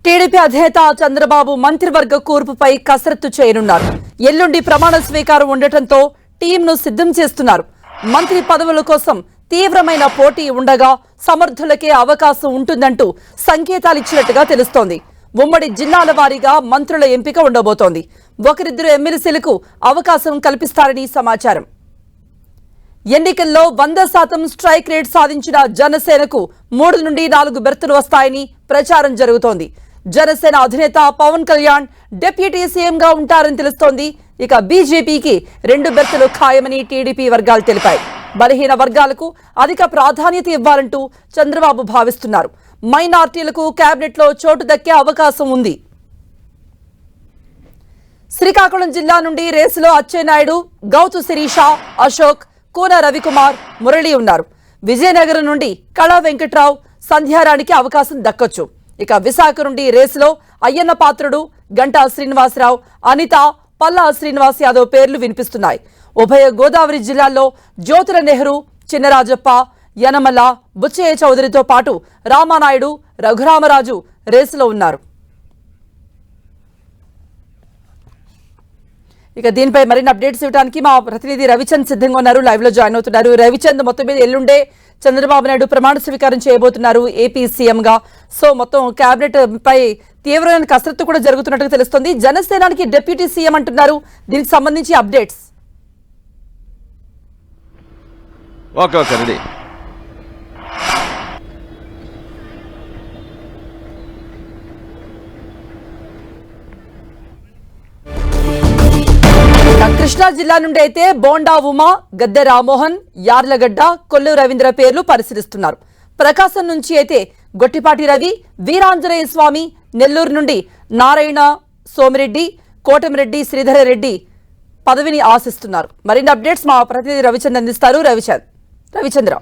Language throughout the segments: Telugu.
టీడీపీ అధినేత చంద్రబాబు మంత్రివర్గ కూర్పుపై కసరత్తు చేయనున్నారు. ఎల్లుండి ప్రమాణ స్వీకారం ఉండటంతో టీంను సిద్ధం చేస్తున్నారు. మంత్రి పదవుల కోసం తీవ్రమైన పోటీ ఉండగా సమర్థులకే అవకాశం ఉంటుందంటూ సంకేతాలు ఇచ్చినట్టుగా తెలుస్తోంది. ఉమ్మడి జిల్లాల వారీగా మంత్రుల ఎంపిక ఉండబోతోంది. ఒకరిద్దరు ఎమ్మెల్సీలకు అవకాశం కల్పిస్తారని సమాచారం. ఎన్నికల్లో 100% స్ట్రైక్ రేట్ సాధించిన జనసేనకు 3 నుండి 4 బెర్తులు వస్తాయని ప్రచారం జరుగుతోంది. జనసేన అధినేత పవన్ కళ్యాణ్ డిప్యూటీ సీఎంగా ఉంటారని తెలుస్తోంది. ఇక బీజేపీకి 2 బెర్తులు ఖాయమని టీడీపీ వర్గాలు తెలిపాయి. బలహీన వర్గాలకు అధిక ప్రాధాన్యత ఇవ్వాలంటూ చంద్రబాబు భావిస్తున్నారు. మైనార్టీలకు కేబినెట్లో చోటు దక్కే అవకాశం ఉంది. శ్రీకాకుళం జిల్లా నుండి రేసులో అచ్చెన్నాయుడు, గౌతు శిరీష, అశోక్, కూన రవికుమార్, మురళి ఉన్నారు. విజయనగరం నుండి కళా వెంకట్రావు, సంధ్యారానికి అవకాశం దక్కొచ్చు. ఇక విశాఖ నుండి రేసులో అయ్యన్న పాత్రుడు, గంటా శ్రీనివాసరావు, అనిత, పల్లా శ్రీనివాస్ యాదవ్ పేర్లు వినిపిస్తున్నాయి. ఉభయ గోదావరి జిల్లాల్లో జ్యోతుల నెహ్రూ, చిన్నరాజప్ప, యనమల, బుచ్చయ్య చౌదరితో పాటు రామానాయుడు, రఘురామరాజు రేసులో ఉన్నారు. ఇక దీనిపై మరిన్ని అప్డేట్స్ ఇవ్వడానికి మా ప్రతినిధి రవిచంద్ సిద్ధంగా ఉన్నారు, లైవ్ లో జాయిన్ అవుతున్నారు. రవిచంద్, మొత్తం మీద ఎల్లుండే చంద్రబాబు నాయుడు ప్రమాణ స్వీకారం చేయబోతున్నారు ఏపీ సీఎం గా. సో మొత్తం కేబినెట్ పై తీవ్రమైన కసరత్తు కూడా జరుగుతున్నట్టుగా తెలుస్తుంది. జనసేనానికి డిప్యూటీ సీఎం అంటున్నారు. దీనికి సంబంధించి అప్డేట్స్. Okay ready. కృష్ణా జిల్లా నుండి అయితే బోండా ఉమా, గద్దె రామ్మోహన్, యార్లగడ్డ, కొల్లు రవీంద్ర పేర్లు పరిశీలిస్తున్నారు. ప్రకాశం నుంచి అయితే గొట్టిపాటి రవి, వీరాంజనేయ స్వామి, నెల్లూరు నుండి నారాయణ, సోమిరెడ్డి, కోటమిరెడ్డి, శ్రీధరరెడ్డి పదవిని ఆశిస్తున్నారు. మరిన్ని అప్డేట్స్ మా ప్రతినిధి రవిచంద్ర అందిస్తారు. రవిచంద్ర,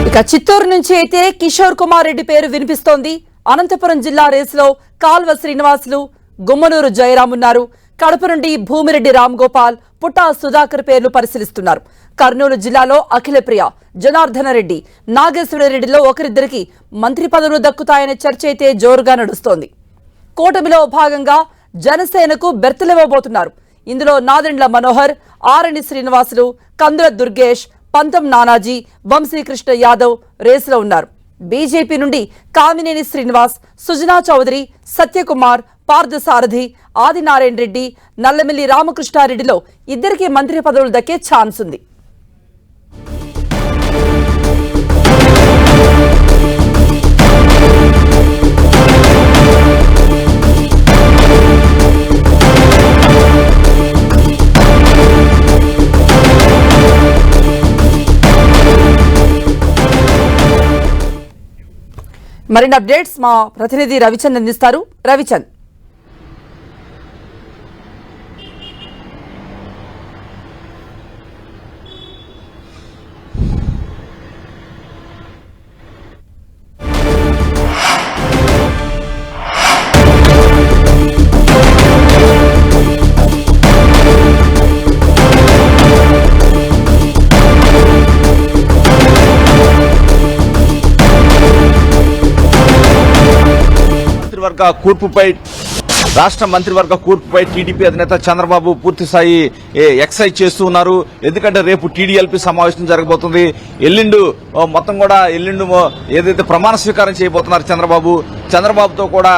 ఇక చిత్తూరు నుంచి అయితే కిషోర్ కుమార్ రెడ్డి పేరు వినిపిస్తోంది. అనంతపురం జిల్లా రేసులో కాల్వ శ్రీనివాసులు, గుమ్మనూరు జయరాం ఉన్నారు. కడప నుండి భూమిరెడ్డి రామ్ గోపాల్, పుట్టా సుధాకర్ పేర్లు పరిశీలిస్తున్నారు. కర్నూలు జిల్లాలో అఖిలప్రియ, జనార్దన రెడ్డి, నాగేశ్వరరెడ్డిలో ఒకరిద్దరికి మంత్రి పదవులు దక్కుతాయనే చర్చ అయితే జోరుగా నడుస్తోంది. కూటమిలో భాగంగా జనసేనకు బెర్తులివ్వబోతున్నారు. ఇందులో నాదెండ్ల మనోహర్, ఆరణి శ్రీనివాసులు, కందుల దుర్గేష్, పంతం నానాజీ, వంశీకృష్ణ యాదవ్ రేసులో ఉన్నారు. బీజేపీ నుండి కామినేని శ్రీనివాస్, సుజనా చౌదరి, సత్యకుమార్, పార్థసారథి, ఆదినారాయణ రెడ్డి, నల్లమిల్లి రామకృష్ణారెడ్డిలో ఇద్దరికి మంత్రి పదవులు దక్కే ఛాన్స్ ఉంది. మరిన్ని అప్డేట్స్ మా ప్రతినిధి రవిచంద్ అందిస్తారు. రవిచంద్, రాష్ట్ర మంత్రివర్గ కూర్పుపై టీడీపీ అధినేత చంద్రబాబు పూర్తిస్థాయి ఎక్సైజ్ చేస్తూ ఉన్నారు. ఎందుకంటే రేపు టీడీఎల్పీ సమావేశం జరగబోతుంది. ఎల్లుండు ఏదైతే ప్రమాణ స్వీకారం చేయబోతున్నారు చంద్రబాబుతో కూడా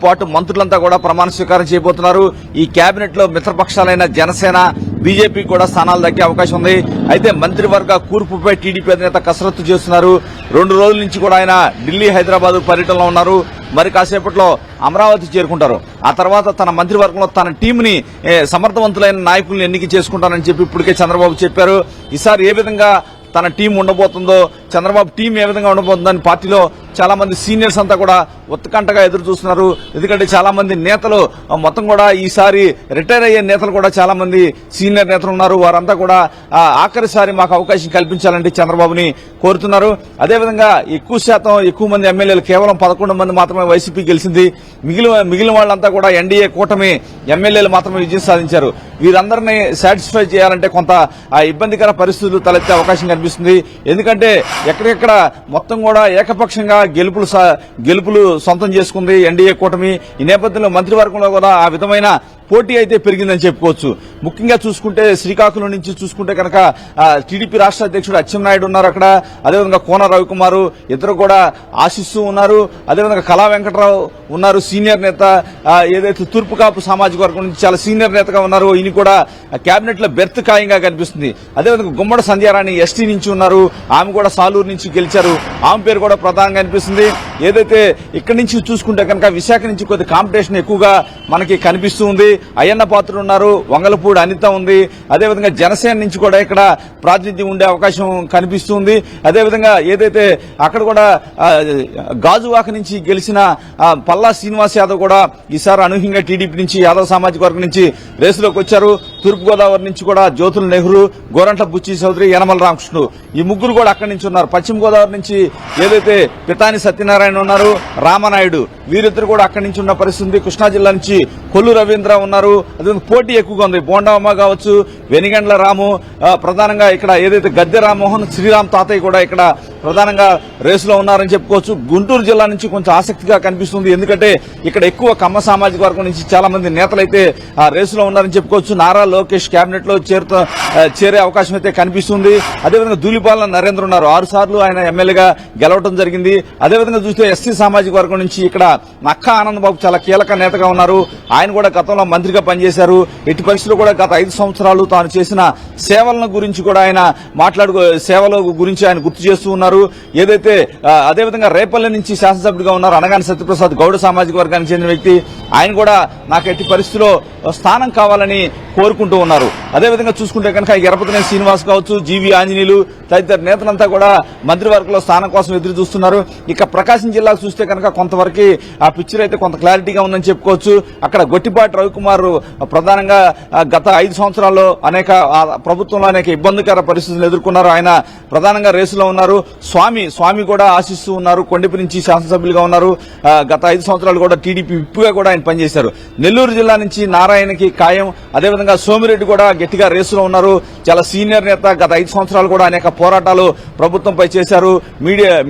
పాటు మంత్రులంతా కూడా ప్రమాణ స్వీకారం చేయబోతున్నారు. ఈ కేబినెట్ లో మిత్రపక్షాలైన జనసేన, బీజేపీ కూడా స్థానాలు దక్కే అవకాశం ఉంది. అయితే మంత్రివర్గ కూర్పుపై టీడీపీ అధినేత కసరత్తు చేస్తున్నారు. 2 రోజుల నుంచి కూడా ఆయన ఢిల్లీ, హైదరాబాద్ పర్యటనలో ఉన్నారు. మరి కాసేపట్లో అమరావతి చేరుకుంటారు. ఆ తర్వాత తన మంత్రివర్గంలో తన టీంని సమర్థవంతులైన నాయకులను ఎన్నిక చేసుకుంటారని చెప్పి ఇప్పటికే చంద్రబాబు చెప్పారు. ఈసారి ఏ విధంగా తన టీం ఉండబోతుందో చంద్రబాబు టీం ఏ విధంగా ఉండబోతుందని పార్టీలో చాలా మంది సీనియర్స్ అంతా కూడా ఉత్కంఠగా ఎదురు చూస్తున్నారు. ఎందుకంటే చాలా మంది నేతలు మొత్తం కూడా ఈసారి రిటైర్ అయ్యే నేతలు కూడా చాలా మంది సీనియర్ నేతలు ఉన్నారు. వారంతా కూడా ఆఖరిసారి మాకు అవకాశం కల్పించాలంటే చంద్రబాబుని కోరుతున్నారు. అదేవిధంగా ఎక్కువ మంది ఎమ్మెల్యేలు, కేవలం 11 మంది మాత్రమే వైసీపీ గెలిచింది. మిగిలిన వాళ్ళంతా కూడా ఎన్డీఏ కూటమి ఎమ్మెల్యేలు మాత్రమే విజయం సాధించారు. వీరందరినీ సాటిస్ఫై చేయాలంటే కొంత ఇబ్బందికర పరిస్థితులు తలెత్తే అవకాశం కనిపిస్తుంది. ఎందుకంటే ఎక్కడెక్కడ మొత్తం కూడా ఏకపక్షంగా గెలుపులు సొంతం చేసుకుంది ఎన్డీఏ కూటమి. ఈ నేపథ్యంలో మంత్రివర్గంలో కూడా ఆ విధమైన పోటీ అయితే పెరిగిందని చెప్పుకోవచ్చు. ముఖ్యంగా చూసుకుంటే శ్రీకాకుళం నుంచి చూసుకుంటే కనుక టీడీపీ రాష్ట్ర అధ్యక్షుడు అచ్చెన్నాయుడు ఉన్నారు అక్కడ. అదేవిధంగా కోన రవికుమార్ ఇద్దరు కూడా ఆశిస్తూ ఉన్నారు. అదేవిధంగా కళా వెంకటరావు ఉన్నారు, సీనియర్ నేత. ఏదైతే తూర్పు కాపు సామాజిక వర్గం నుంచి చాలా సీనియర్ నేతగా ఉన్నారు. ఈయన కూడా కేబినెట్ లో బెర్త్ ఖాయంగా కనిపిస్తుంది. అదేవిధంగా గుమ్మడి సంధ్యారాణి ఎస్టీ నుంచి ఉన్నారు. ఆమె కూడా సాలూరు నుంచి గెలిచారు. ఆమె పేరు కూడా ప్రధానంగా కనిపిస్తుంది. ఏదైతే ఇక్కడి నుంచి చూసుకుంటే కనుక విశాఖ నుంచి కొద్ది కాంపిటీషన్ ఎక్కువగా మనకి కనిపిస్తూ ఉంది. అయ్యన్న పాత్రుడు ఉన్నారు, వంగలపూడి అనిత ఉంది. అదేవిధంగా జనసేన నుంచి కూడా ఇక్కడ ప్రాతినిధ్యం ఉండే అవకాశం కనిపిస్తుంది. అదేవిధంగా ఏదైతే అక్కడ కూడా గాజువాక నుంచి గెలిచిన పల్లా శ్రీనివాస్ యాదవ్ కూడా ఈసారి అనూహ్యంగా టీడీపీ నుంచి యాదవ్ సామాజిక వర్గం నుంచి రేసులోకి వచ్చారు. తూర్పుగోదావరి నుంచి కూడా జ్యోతుల నెహ్రూ, గోరంట్ల బుచ్చి చౌదరి, యనమల రామకృష్ణుడు ఈ ముగ్గురు కూడా అక్కడి నుంచి ఉన్నారు. పశ్చిమ గోదావరి నుంచి ఏదైతే పితాని సత్యనారాయణ ఉన్నారు, రామనాయుడు, వీరిద్దరు కూడా అక్కడి నుంచి ఉన్న పరిస్థితి ఉంది. కృష్ణా జిల్లా నుంచి కొల్లు రవీంద్ర ఉన్నారు. అదే పోటీ ఎక్కువగా ఉంది. బోండామ్మ కావచ్చు, వెనిగండ్ల రాము, ప్రధానంగా ఇక్కడ ఏదైతే గద్దె రామ్మోహన్, శ్రీరామ్ తాతయ్య కూడా ఇక్కడ ప్రధానంగా రేసులో ఉన్నారని చెప్పుకోవచ్చు. గుంటూరు జిల్లా నుంచి కొంచెం ఆసక్తిగా కనిపిస్తుంది. ఎందుకంటే ఇక్కడ ఎక్కువ కమ్మ సామాజిక వర్గం నుంచి చాలా మంది నేతలైతే ఆ రేసులో ఉన్నారని చెప్పుకోవచ్చు. నారా లోకేష్ కేబినెట్ లో చేరే అవకాశం అయితే కనిపిస్తుంది. అదేవిధంగా ధూళిపాలెం నరేంద్ర ఉన్నారు. 6 సార్లు ఆయన ఎమ్మెల్యేగా గెలవడం జరిగింది. అదేవిధంగా చూస్తే ఎస్సీ సామాజిక వర్గం నుంచి ఇక్కడ నక్కా ఆనందబాబు చాలా కీలక నేతగా ఉన్నారు. ఆయన కూడా గతంలో మంత్రిగా పనిచేశారు. ఎట్టి పరిస్థితుల్లో కూడా గత 5 సంవత్సరాలు తాను చేసిన సేవలను గురించి కూడా ఆయన సేవల గురించి ఆయన గుర్తు చేస్తూ ఉన్నారు. ఏదైతే అదేవిధంగా రేపల్లె నుంచి శాసనసభ్యుడిగా ఉన్నారు అనగాని సత్యప్రసాద్, గౌడ సామాజిక వర్గానికి చెందిన వ్యక్తి. ఆయన కూడా నాకు ఎట్టి పరిస్థితుల్లో స్థానం కావాలని కోరుకుంటూ ఉన్నారు. అదేవిధంగా చూసుకుంటే కనుక ఎరపతినేని శ్రీనివాస్ కావచ్చు, జీవి ఆంజనేయులు తదితర నేతలంతా కూడా మంత్రివర్గంలో స్థానం కోసం ఎదురు చూస్తున్నారు. ఇక ప్రకాశం జిల్లాకు చూస్తే కనుక కొంతవరకు ఆ పిక్చర్ అయితే కొంత క్లారిటీగా ఉందని చెప్పుకోవచ్చు. అక్కడ గొట్టిపాటి రవికుమార్ ప్రధానంగా గత 5 సంవత్సరాల్లో ప్రభుత్వంలో అనేక ఇబ్బందికర పరిస్థితులు ఎదుర్కొన్నారు. ఆయన ప్రధానంగా రేసులో ఉన్నారు. స్వామి కూడా ఆశిస్తూ ఉన్నారు. కొండపి నుంచి శాసనసభ్యులుగా ఉన్నారు. గత 5 సంవత్సరాలు కూడా టీడీపీ విప్పుగా కూడా ఆయన పనిచేశారు. నెల్లూరు జిల్లా నుంచి నారాయణకి ఖాయం. అదేవిధంగా సోమిరెడ్డి కూడా గట్టిగా రేసులో ఉన్నారు. చాలా సీనియర్ నేత. గత 5 సంవత్సరాలు కూడా అనేక పోరాటాలు ప్రభుత్వంపై చేశారు.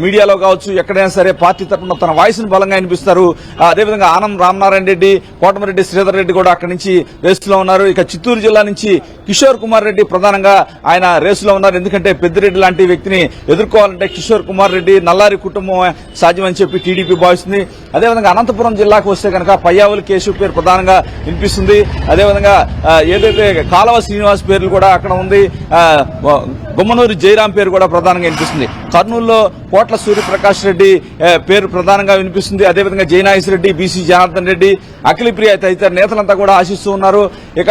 మీడియాలో కావచ్చు, ఎక్కడైనా సరే పార్టీ తరఫున తన వాయిస్ ను బలంగా వినిపిస్తారు. అదేవిధంగా ఆనం రామనారాయణ రెడ్డి, కోటమిరెడ్డి శ్రీధర్ రెడ్డి కూడా అక్కడి నుంచి రేసులో ఉన్నారు. ఇక చిత్తూరు జిల్లా నుంచి కిషోర్ కుమార్ రెడ్డి ప్రధానంగా ఆయన రేసులో ఉన్నారు. ఎందుకంటే పెద్దిరెడ్డి లాంటి వ్యక్తిని ఎదుర్కోవాలంటే కిషోర్ కుమార్ రెడ్డి, నల్లారి కుటుంబం సాధ్యమని చెప్పి టీడీపీ భావిస్తుంది. అదేవిధంగా అనంతపురం జిల్లాకు వస్తే కనుక పయ్యావులు కేశవ్ పేరు ప్రధానంగా వినిపిస్తుంది. అదేవిధంగా ఏదైతే కాలవ శ్రీనివాస్ పేర్లు కూడా అక్కడ ఉంది. గుమ్మనూరు జయరాం పేరు కూడా ప్రధానంగా వినిపిస్తుంది. కర్నూలులో కోట్ల సూర్యప్రకాష్ రెడ్డి పేరు ప్రధానంగా వినిపిస్తుంది. అదేవిధంగా జయనాగేశ్ రెడ్డి, బీసీ జనార్దన్ రెడ్డి, అఖిలప్రియ తదితర నేతలంతా కూడా ఆశిస్తూ ఉన్నారు. ఇక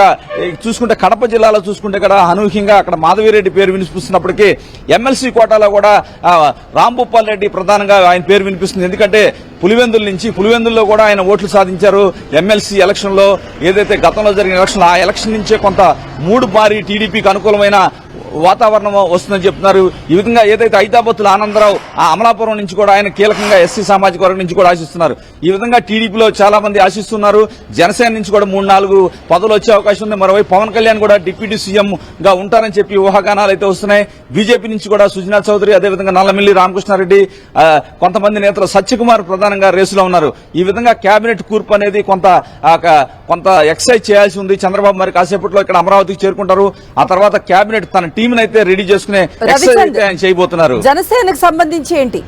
చూసుకుంటే కడప జిల్లాలో చూసుకుంటే ఇక్కడ అనూహ్యంగా అక్కడ మాధవిరెడ్డి పేరు వినిపిస్తున్నప్పటికీ ఎమ్మెల్సీ కోటాలో కూడా రాంభూపాల్ రెడ్డి ప్రధానంగా ఆయన పేరు వినిపిస్తుంది. ఎందుకంటే పులివెందుల్లో కూడా ఆయన ఓట్లు సాధించారు. ఎమ్మెల్సీ ఎలక్షన్ లో ఏదైతే గతంలో జరిగిన ఎలక్షన్, ఆ ఎలక్షన్ నుంచే కొంత 3 బారి టీడీపీకి అనుకూలమైన వాతావరణం వస్తుందని చెప్తున్నారు. ఈ విధంగా ఏదైతే ఐతాబత్తుల ఆనందరావు ఆ అమలాపురం నుంచి కూడా ఆయన కీలకంగా ఎస్సీ సామాజిక వర్గం నుంచి కూడా ఆశిస్తున్నారు. ఈ విధంగా టీడీపీలో చాలా మంది ఆశిస్తున్నారు. జనసేన నుంచి కూడా 3-4 పదవులు వచ్చే అవకాశం ఉంది. మరోవైపు పవన్ కళ్యాణ్ కూడా డిప్యూటీ సీఎం గా ఉంటారని చెప్పి ఊహాగానాలు అయితే వస్తున్నాయి. బీజేపీ నుంచి కూడా సుజనా చౌదరి, అదేవిధంగా నల్లమిల్లి రామకృష్ణారెడ్డి, కొంతమంది నేతలు సత్యకుమార్ ప్రధానంగా రేసులో ఉన్నారు. ఈ విధంగా కేబినెట్ కూర్పు అనేది కొంత ఎక్సైజ్ చేయాల్సి ఉంది. చంద్రబాబు మరి కాసేపట్లో ఇక్కడ అమరావతికి చేరుకుంటారు. ఆ తర్వాత కేబినెట్ తన టీం అయితే రెడీ చేసుకునే ఎక్సైజ్ అయితే ఆయన చేయబోతున్నారు. జనసేనకు సంబంధించి ఏంటి?